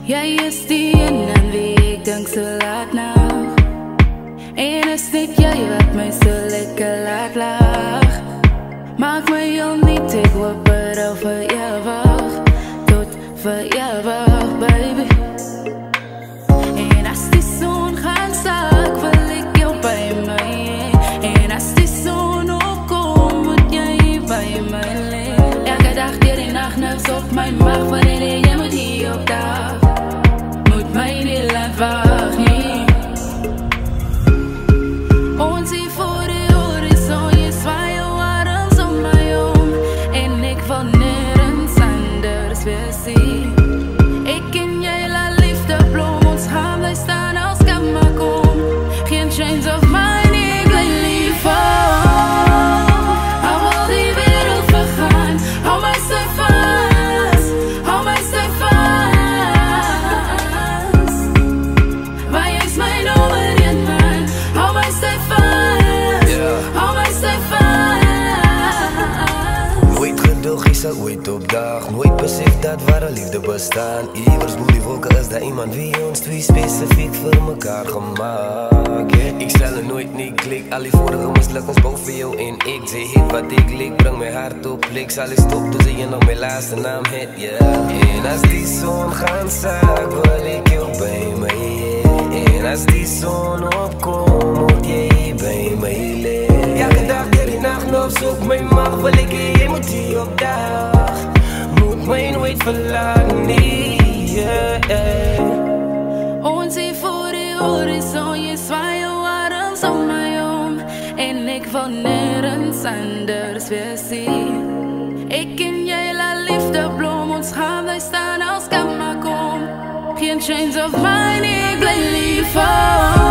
Jy is die een aan wie ek dink so laat nou. En is net jy wat my so lekker laat lag. Maak my heel niet, ek hoop er al vir ewig. Tot vir ewig, baby. En as die son gaan sak, wil ek jou by my hê. En as die son opkom, moet jy by my lê. Elke dag deur die nacht niks op my mag, wanneer jy moet hier opdaag. Moet my nie laat wag nie. Ons hier voor die horizon, jy zwaai jou arms om my om. En ek wil nergens anders weer sien. Ek en jy laat liefde blom, ons gaan bly staan als kan maar kom. Geen chains of mine, ek bly lief van. Hou al die wereld vergaan, hou my so vast, hou my so vast. Maar jy is my nommer 1 man, hou my so vast, hou my so vast. Nooit geduld, jy sal ooit opdaag. Nooit besef dat ware liefde bestaan. Iewers boer die wolke is daar iemand wie ons twee specifiek vir mekaar gemaakt. Ek sal nooit nie klik, al die vorige mislukkings bou vir jou en ek. Sê het wat ek lik, bring my hart op plek. Sal ek stop, toe sê jy nog my laaste naam het, En as die son gaan sak, wil ek jou by my hê. En as die son opkom, moet jy by my lê. Elke dag deur die nacht nog soek my mag, wil ek hê jy moet hier opdaag. Moet my nooit verlaat nie, Ons hier voor die horizon, jy zwaai jou arms om my om. En ek wil nergens anders weer sien. Ek en jy laat liefde blom, ons gaan bly staan als kan maar kom. Geen chains of mine, ek bly lief van.